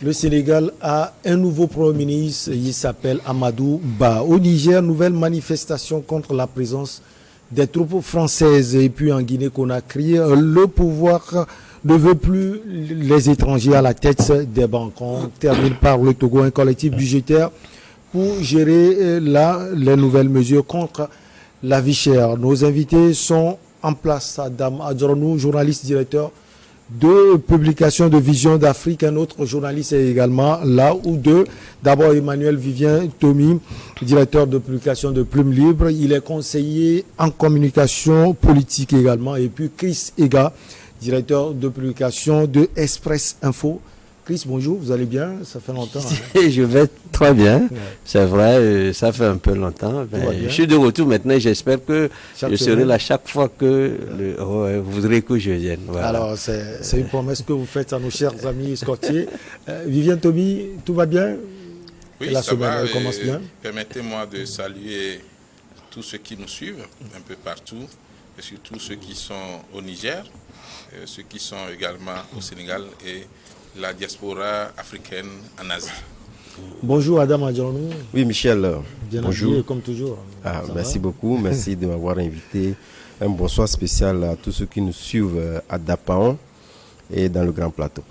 Le Sénégal a un nouveau Premier ministre, il s'appelle Amadou Ba. Au Niger, nouvelle manifestation contre la présence des troupes françaises. Et puis en Guinée-Conakry, le pouvoir ne veut plus les étrangers à la tête des banques. On termine par le Togo, un collectif budgétaire pour gérer les nouvelles mesures contre la vie chère. Nos invités sont en place. Adam Adjornou, journaliste directeur de publication de Vision d'Afrique, un autre journaliste est également là, ou deux. D'abord Emmanuel Vivien Tomi, directeur de publication de Plume Libre, il est conseiller en communication politique également, et puis Chris Ega, directeur de publication de Express Info. Chris, bonjour, vous allez bien? Ça fait longtemps. Hein? Je vais très bien, c'est vrai, ça fait un peu longtemps. Je suis de retour maintenant, j'espère que je serai là chaque fois que vous voudrez que je vienne. Voilà. Alors, c'est une promesse que vous faites à nos chers amis escortiers. Vivien Tomi, tout va bien? Oui, la ça semaine va, commence bien. Permettez-moi de saluer tous ceux qui nous suivent un peu partout, et surtout ceux qui sont au Niger, ceux qui sont également au Sénégal et la diaspora africaine en Asie. Bonjour Adam Adjornou. Oui Michel, bien bonjour. Habillé, comme toujours. Merci beaucoup, merci de m'avoir invité. Un bonsoir spécial à tous ceux qui nous suivent à Dapaon et dans le Grand Plateau.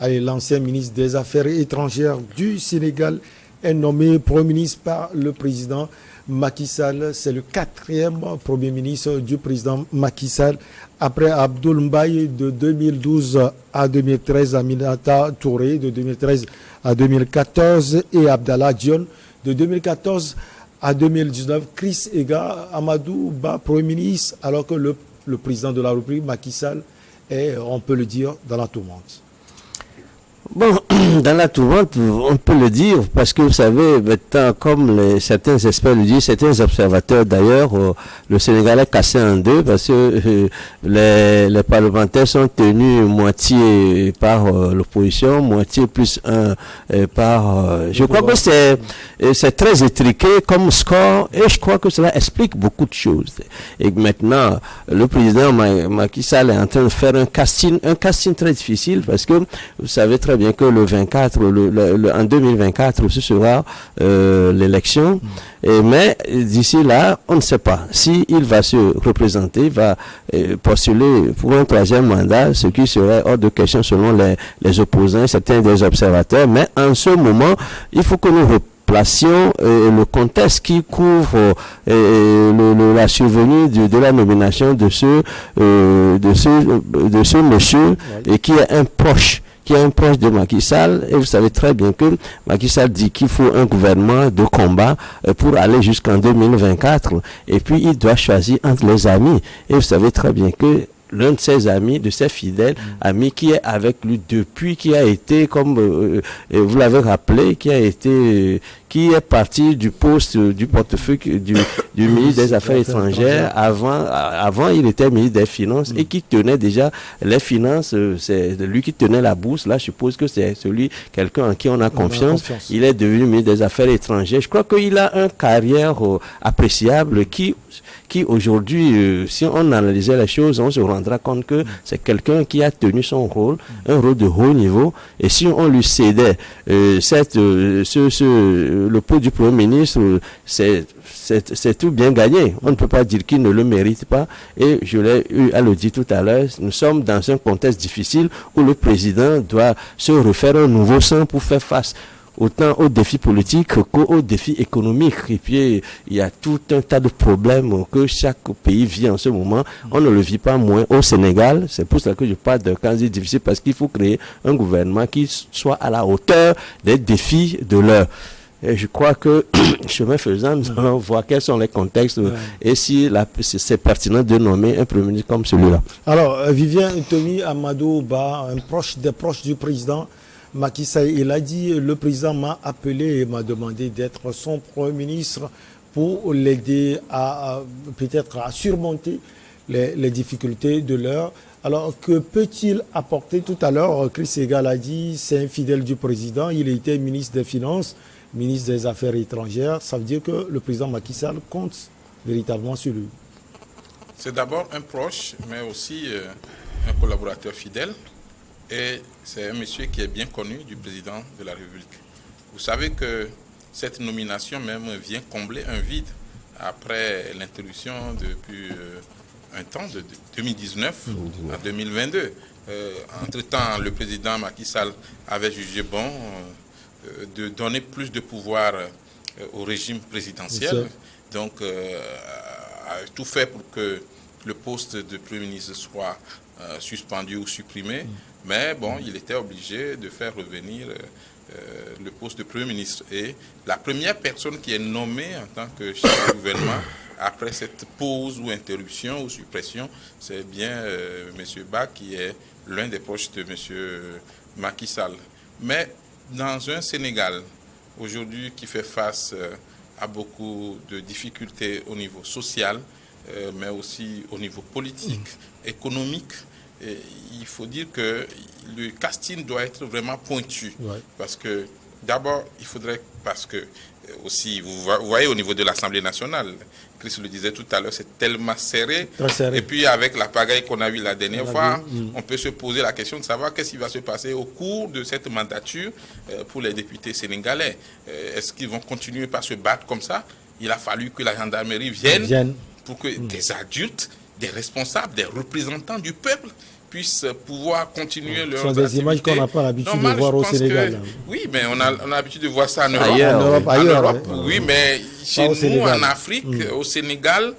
Allez, l'ancien ministre des Affaires étrangères du Sénégal est nommé Premier ministre par le président Macky Sall. C'est le 4e Premier ministre du président Macky Sall. Après Abdoul Mbaye de 2012 à 2013, Aminata Touré de 2013 à 2014 et Abdallah Dione de 2014 à 2019. Chris Ega, Amadou Ba, Premier ministre, alors que le président de la République, Macky Sall, est, on peut le dire, dans la tourmente. Bon, dans la tourmente, on peut le dire, parce que vous savez, maintenant, comme certains experts le disent, certains observateurs d'ailleurs, le Sénégal est cassé en deux, parce que les parlementaires sont tenus moitié par l'opposition, moitié plus un par... je crois que c'est très étriqué comme score, et je crois que cela explique beaucoup de choses. Et maintenant, le président Macky Sall est en train de faire un casting très difficile, parce que vous savez très bien que le 24, en 2024, ce sera l'élection. Mais d'ici là, on ne sait pas. S'il va se représenter, il va postuler pour un 3e mandat, ce qui serait hors de question selon les opposants, certains des observateurs. Mais en ce moment, il faut que nous replacions le contexte qui couvre la survenue de la nomination de ce monsieur et qui est un proche de Macky Sall, et vous savez très bien que Macky Sall dit qu'il faut un gouvernement de combat pour aller jusqu'en 2024, et puis il doit choisir entre les amis, et vous savez très bien que l'un de ses amis, de ses fidèles amis qui est avec lui depuis, qui a été, comme vous l'avez rappelé, qui est parti du poste, du portefeuille du ministre des Affaires étrangères. Avant, il était ministre des Finances et qui tenait déjà les finances. C'est lui qui tenait la bourse. Là, je suppose que c'est quelqu'un en qui on a confiance. Il est devenu ministre des Affaires étrangères. Je crois qu'il a une carrière appréciable qui aujourd'hui, si on analysait les choses, on se rendra compte que c'est quelqu'un qui a tenu son rôle, un rôle de haut niveau. Et si on lui cédait le poste du Premier ministre, c'est tout bien gagné. On ne peut pas dire qu'il ne le mérite pas. Et je l'ai eu à le dire tout à l'heure, nous sommes dans un contexte difficile où le président doit se refaire un nouveau sang pour faire face autant aux défis politiques qu'aux défis économiques. Et puis, il y a tout un tas de problèmes que chaque pays vit en ce moment. On ne le vit pas moins au Sénégal. C'est pour ça que je parle d'un cas difficile, parce qu'il faut créer un gouvernement qui soit à la hauteur des défis de l'heure. Et je crois que, chemin faisant, nous allons voir quels sont les contextes et si c'est pertinent de nommer un Premier ministre comme celui-là. Alors, Vivien Tomi, Amadou Ba, des proches du président Macky Sall, il a dit, le président m'a appelé et m'a demandé d'être son Premier ministre pour l'aider à peut-être à surmonter les difficultés de l'heure. Alors, que peut-il apporter? Tout à l'heure, Chris Ega l'a dit, c'est un fidèle du président, il était ministre des Finances, ministre des Affaires étrangères. Ça veut dire que le président Macky Sall compte véritablement sur lui. C'est d'abord un proche, mais aussi un collaborateur fidèle. et c'est un monsieur qui est bien connu du président de la République. Vous savez que cette nomination même vient combler un vide après l'interruption depuis un temps, de 2019 à 2022. Entre-temps, le président Macky Sall avait jugé bon de donner plus de pouvoir au régime présidentiel. Donc, a tout fait pour que le poste de Premier ministre soit suspendu ou supprimé. Mais bon, il était obligé de faire revenir le poste de Premier ministre. Et la première personne qui est nommée en tant que chef du gouvernement, après cette pause ou interruption ou suppression, c'est bien M. Ba qui est l'un des proches de M. Macky Sall. Mais dans un Sénégal, aujourd'hui, qui fait face à beaucoup de difficultés au niveau social, mais aussi au niveau politique, économique, et il faut dire que le casting doit être vraiment pointu. Parce que d'abord, il faudrait, parce que aussi, vous voyez au niveau de l'Assemblée nationale, Chris le disait tout à l'heure, c'est tellement serré. Et puis avec la pagaille qu'on a vue la dernière fois, on peut se poser la question de savoir qu'est-ce qui va se passer au cours de cette mandature pour les députés sénégalais. Est-ce qu'ils vont continuer par se battre comme ça? Il a fallu que la gendarmerie vienne pour que des adultes, des responsables, des représentants du peuple puissent pouvoir continuer leur activité. Ce sont des images qu'on n'a pas l'habitude de voir au Sénégal. Oui, mais on a l'habitude de voir ça en Europe. En Europe, oui, mais chez nous, en Afrique, au Sénégal,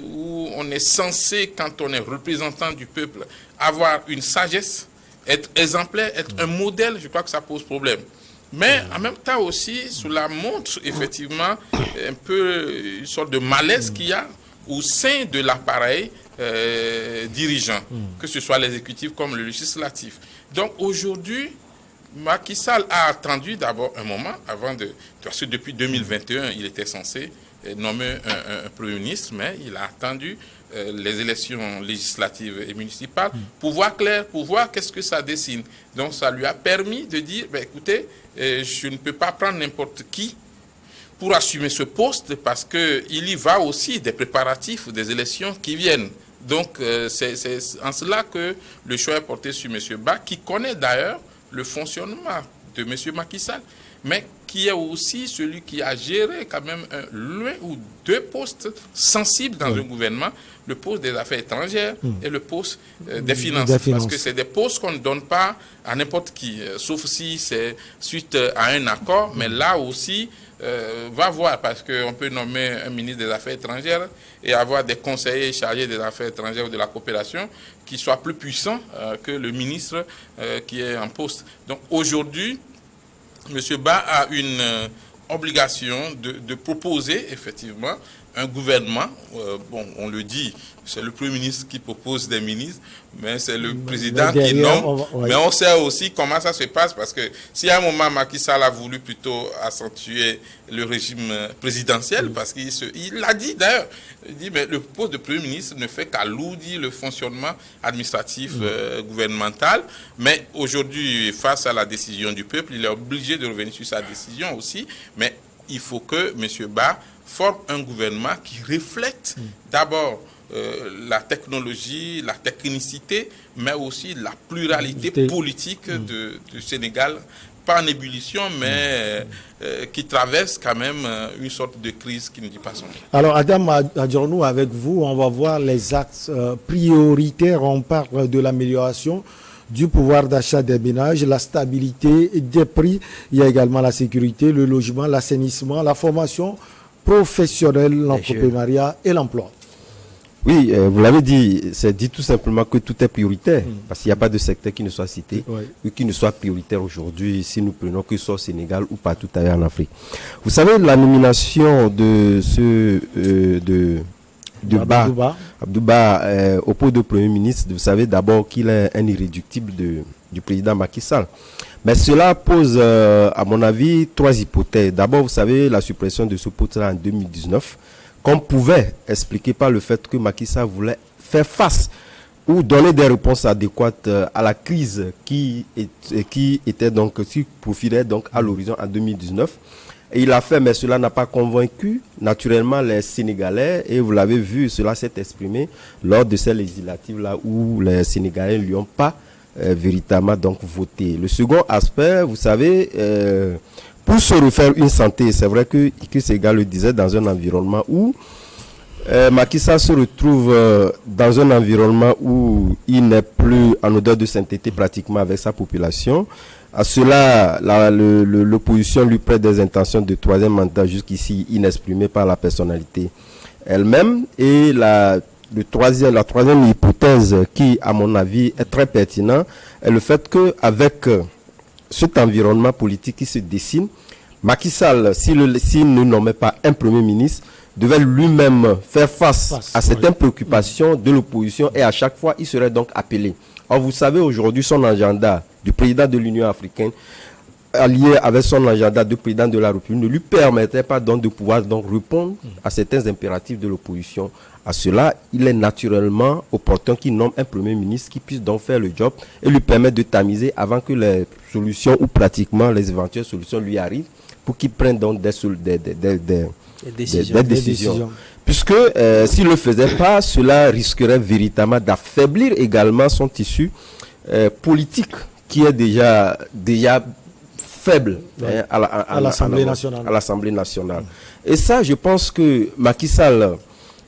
où on est censé, quand on est représentant du peuple, avoir une sagesse, être exemplaire, être un modèle, je crois que ça pose problème. Mais en même temps aussi, cela montre effectivement un peu une sorte de malaise qu'il y a au sein de l'appareil dirigeant, que ce soit l'exécutif comme le législatif. Donc aujourd'hui, Macky Sall a attendu d'abord un moment avant parce que depuis 2021, il était censé nommer un Premier ministre, mais il a attendu les élections législatives et municipales pour voir clair, pour voir qu'est-ce que ça dessine. Donc ça lui a permis de dire, écoutez, je ne peux pas prendre n'importe qui pour assumer ce poste parce qu'il y va aussi des préparatifs des élections qui viennent. Donc c'est en cela que le choix est porté sur M. Ba, qui connaît d'ailleurs le fonctionnement de M. Macky Sall, mais qui est aussi celui qui a géré quand même l'un ou deux postes sensibles dans un gouvernement, le poste des affaires étrangères et le poste des finances. Parce que c'est des postes qu'on ne donne pas à n'importe qui, sauf si c'est suite à un accord, mais là aussi, va voir, parce qu'on peut nommer un ministre des Affaires étrangères et avoir des conseillers chargés des Affaires étrangères ou de la coopération qui soient plus puissants que le ministre qui est en poste. Donc aujourd'hui, M. Ba a une obligation de proposer effectivement un gouvernement. Bon, on le dit, c'est le Premier ministre qui propose des ministres, mais c'est le président qui nomme. Mais on sait aussi comment ça se passe, parce que si à un moment Macky Sall a voulu plutôt accentuer le régime présidentiel, parce qu'il l'a dit d'ailleurs, il dit mais le poste de Premier ministre ne fait qu'alourdir le fonctionnement administratif gouvernemental, mais aujourd'hui, face à la décision du peuple, il est obligé de revenir sur sa décision aussi, mais il faut que M. Ba forme un gouvernement qui reflète d'abord la technologie, la technicité, mais aussi la pluralité politique du Sénégal, pas en ébullition, mais qui traverse quand même une sorte de crise qui ne dit pas son nom. Alors Adam Adjornou, avec vous, on va voir les axes prioritaires. On parle de l'amélioration du pouvoir d'achat des ménages, la stabilité des prix, il y a également la sécurité, le logement, l'assainissement, la formation professionnelle, l'entrepreneuriat et l'emploi. Oui, vous l'avez dit, c'est dit tout simplement que tout est prioritaire, parce qu'il n'y a pas de secteur qui ne soit cité, ou qui ne soit prioritaire aujourd'hui, si nous prenons que ce soit au Sénégal ou partout ailleurs en Afrique. Vous savez, la nomination de Abdou Ba au poste de Premier ministre, vous savez d'abord qu'il est un irréductible du président Macky Sall. Mais cela pose, à mon avis, trois hypothèses. D'abord, vous savez, la suppression de ce poste-là en 2019, qu'on pouvait expliquer par le fait que Macky Sall voulait faire face ou donner des réponses adéquates à la crise qui profilait donc à l'horizon en 2019. Et il a fait, mais cela n'a pas convaincu naturellement les Sénégalais. Et vous l'avez vu, cela s'est exprimé lors de ces législatives-là où les Sénégalais ne lui ont pas véritablement donc voter. Le second aspect, vous savez, pour se refaire une santé, c'est vrai que Sega le disait, dans un environnement où Macky Sall se retrouve dans un environnement où il n'est plus en odeur de sainteté pratiquement avec sa population. À cela, l'opposition lui prête des intentions de troisième mandat jusqu'ici inexprimées par la personnalité elle-même. Et la troisième hypothèse qui, à mon avis, est très pertinente, est le fait qu'avec cet environnement politique qui se dessine, Macky Sall, s'il ne nommait pas un premier ministre, devait lui-même faire face à certaines préoccupations de l'opposition et à chaque fois, il serait donc appelé. Or, vous savez, aujourd'hui, son agenda du président de l'Union africaine, allié avec son agenda de président de la République, ne lui permettait pas donc de pouvoir donc répondre à certains impératifs de l'opposition. À cela, il est naturellement opportun qu'il nomme un premier ministre qui puisse donc faire le job et lui permettre de tamiser avant que les solutions ou pratiquement les éventuelles solutions lui arrivent pour qu'il prenne donc des décisions. Puisque s'il ne le faisait pas, cela risquerait véritablement d'affaiblir également son tissu politique qui est déjà faible à l'Assemblée nationale. Et ça, je pense que Macky Sall,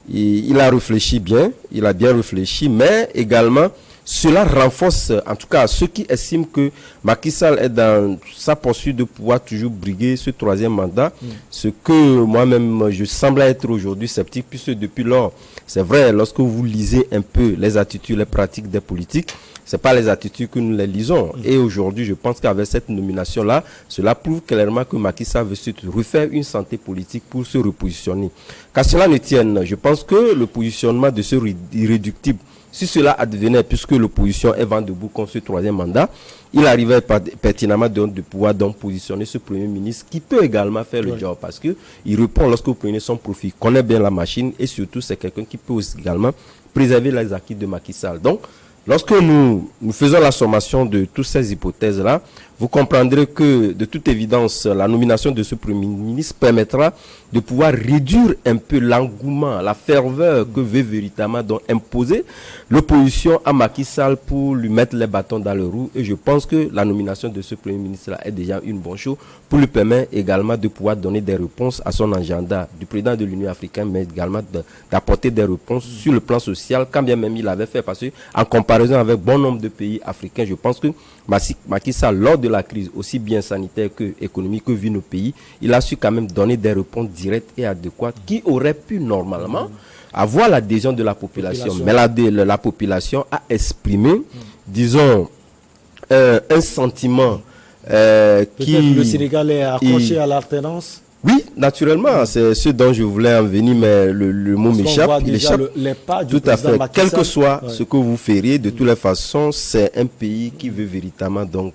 il a réfléchi bien, il a bien réfléchi, mais également cela renforce en tout cas ceux qui estiment que Macky Sall est dans sa poursuite de pouvoir toujours briguer ce troisième mandat, ce que moi-même je semble être aujourd'hui sceptique, puisque depuis lors, c'est vrai, lorsque vous lisez un peu les attitudes, les pratiques des politiques, c'est pas les attitudes que nous les lisons. Et aujourd'hui, je pense qu'avec cette nomination-là, cela prouve clairement que Macky Sall veut se refaire une santé politique pour se repositionner. Qu'à cela ne tienne, je pense que le positionnement de ce irréductible, si cela advenait, puisque l'opposition est vent debout contre ce troisième mandat, il arrivait pertinemment de pouvoir donc positionner ce premier ministre qui peut également faire le job, parce que il répond lorsque vous prenez son profit, il connaît bien la machine et surtout c'est quelqu'un qui peut aussi également préserver les acquis de Macky Sall. Donc, lorsque nous faisons la sommation de toutes ces hypothèses-là, vous comprendrez que, de toute évidence, la nomination de ce Premier ministre permettra de pouvoir réduire un peu l'engouement, la ferveur que veut véritablement donc imposer l'opposition à Macky Sall pour lui mettre les bâtons dans le roue. Et je pense que la nomination de ce Premier ministre-là est déjà une bonne chose pour lui permettre également de pouvoir donner des réponses à son agenda du président de l'Union africaine, mais également d'apporter des réponses sur le plan social, quand bien même il avait fait, parce qu'en comparaison avec bon nombre de pays africains, je pense que Macky Sall, lors de la crise, aussi bien sanitaire que économique que vit nos pays, il a su quand même donner des réponses directes et adéquates qui auraient pu normalement avoir l'adhésion de la population. Mais la population a exprimé, disons, un sentiment qui... Le Sénégal est accroché à l'alternance. Oui, naturellement, c'est ce dont je voulais en venir, mais le mot m'échappe. Il échappe. Tout à fait. Quel que soit ce que vous feriez, de toutes les façons, c'est un pays qui veut véritablement donc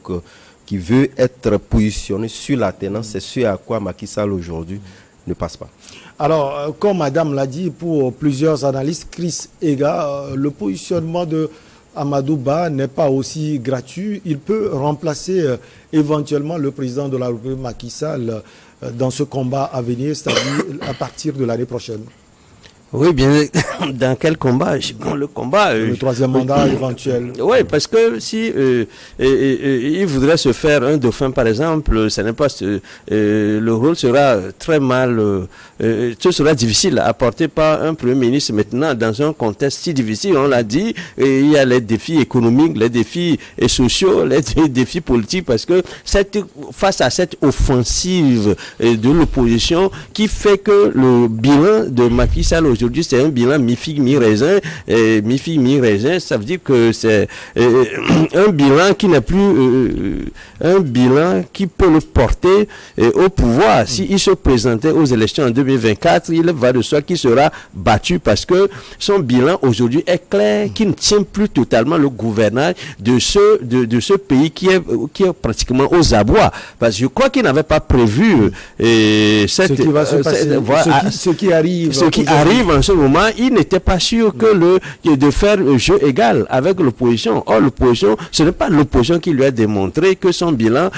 qui veut être positionné sur l'alternance. C'est ce à quoi Macky Sall aujourd'hui ne passe pas. Alors, comme Madame l'a dit, pour plusieurs analystes, Chris Ega, le positionnement de Amadou Ba n'est pas aussi gratuit. Il peut remplacer éventuellement le président de la République, Macky Sall, dans ce combat à venir, c'est-à-dire à partir de l'année prochaine. Oui, bien, dans quel combat? Le combat... le troisième mandat éventuel. Oui, parce que si il voudrait se faire un dauphin, par exemple, ce n'est pas le rôle sera très mal... ce sera difficile à porter par un Premier ministre maintenant dans un contexte si difficile. On l'a dit, il y a les défis économiques, les défis sociaux, les défis politiques, parce que face à cette offensive de l'opposition qui fait que le bilan de Macky Sall aujourd'hui, c'est un bilan mi-figue, mi-raisin. Mi-figue, mi-raisin, ça veut dire que c'est un bilan qui n'est plus un bilan qui peut le porter au pouvoir. S'il se présentait aux élections en 2024, il va de soi qu'il sera battu parce que son bilan aujourd'hui est clair, qui ne tient plus totalement le gouvernail de ce pays qui est pratiquement aux abois. Parce que je crois qu'il n'avait pas prévu ce qui va se passer, ce qui arrive suivre en ce moment, il n'était pas sûr de faire le jeu égal avec l'opposition. Or, l'opposition, ce n'est pas l'opposition qui lui a démontré que son bilan,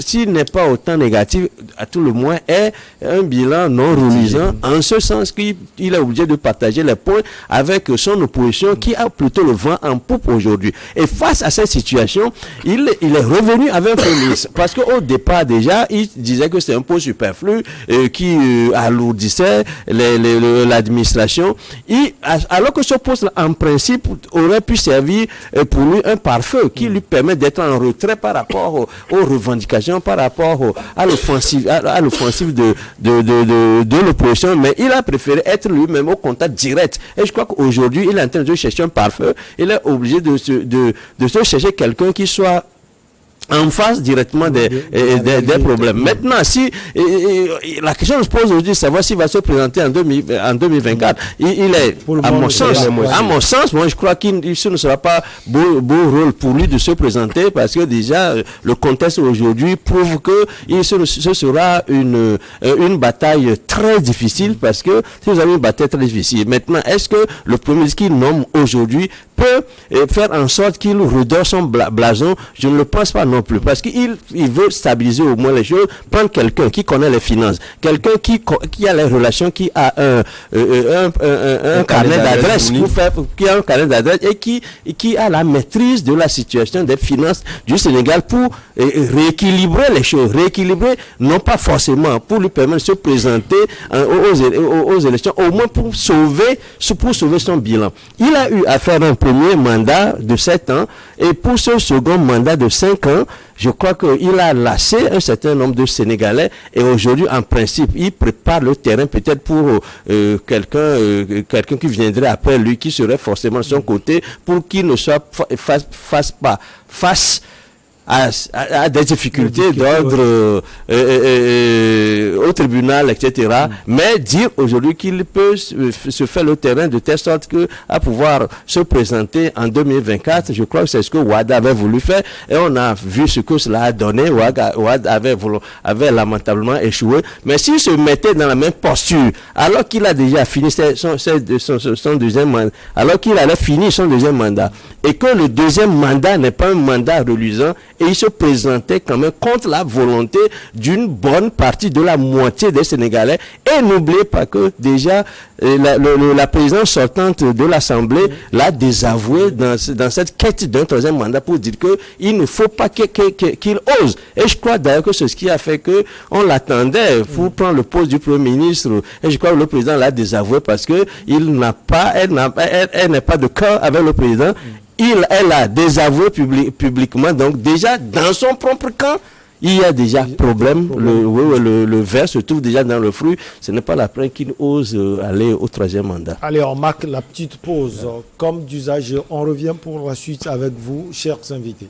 s'il n'est pas autant négatif, à tout le moins, est un bilan non reluisant, en ce sens qu'il est obligé de partager les points avec son opposition qui a plutôt le vent en poupe aujourd'hui. Et face à cette situation, il est revenu avec un premier ministre. Parce qu'au départ, déjà, il disait que c'est un poste superflu qui alourdissait l'administration. Alors que ce poste, en principe, aurait pu servir pour lui un pare-feu qui lui permet d'être en retrait par rapport aux revendications, par rapport à l'offensive de l'opposition. Mais il a préféré être lui-même au contact direct. Et je crois qu'aujourd'hui, il est en train de chercher un pare-feu. Il est obligé de se chercher quelqu'un qui soit en face directement des problèmes. Maintenant, si la question se pose aujourd'hui, savoir s'il va se présenter en 2024, il est, à mon sens, moi je crois qu'il ne sera pas beau rôle pour lui de se présenter parce que déjà le contexte aujourd'hui prouve que ce sera une bataille très difficile parce que si vous avez une bataille très difficile, maintenant est-ce que le premier ministre qu'il nomme aujourd'hui peut faire en sorte qu'il redore son blason? Je ne le pense pas non plus, parce qu'il veut stabiliser au moins les choses, prendre quelqu'un qui connaît les finances, quelqu'un qui a les relations, qui a un carnet d'adresse qui a un carnet d'adresse et qui a la maîtrise de la situation des finances du Sénégal pour rééquilibrer les choses, non pas forcément pour lui permettre de se présenter aux élections, au moins pour sauver son bilan. Il a eu à faire un premier mandat de 7 ans et pour ce second mandat de 5 ans, je crois qu'il a lassé un certain nombre de Sénégalais et aujourd'hui, en principe, il prépare le terrain peut-être pour quelqu'un qui viendrait après lui, qui serait forcément de son côté, pour qu'il ne soit face à des difficultés d'ordre au tribunal, etc. Mais dire aujourd'hui qu'il peut se faire le terrain de telle sorte que à pouvoir se présenter en 2024, je crois que c'est ce que Ouad avait voulu faire et on a vu ce que cela a donné. Ouad avait lamentablement échoué. Mais s'il se mettait dans la même posture, alors qu'il a déjà fini son deuxième mandat, alors qu'il allait finir son deuxième mandat, et que le deuxième mandat n'est pas un mandat reluisant, et il se présentait quand même contre la volonté d'une bonne partie de la moitié des Sénégalais. Et n'oubliez pas que déjà la présidence sortante de l'Assemblée l'a désavoué dans cette quête d'un troisième mandat pour dire qu'il ne faut pas qu'il ose. Et je crois d'ailleurs que c'est ce qui a fait que on l'attendait pour prendre le poste du Premier ministre. Et je crois que le président l'a désavoué parce que elle n'est pas de cœur avec le président. Elle a désavoué publiquement, donc déjà dans son propre camp, il y a déjà problème. Le ver se trouve déjà dans le fruit. Ce n'est pas la peine qu'il ose aller au troisième mandat. Allez, on marque la petite pause. Comme d'usage, on revient pour la suite avec vous, chers invités.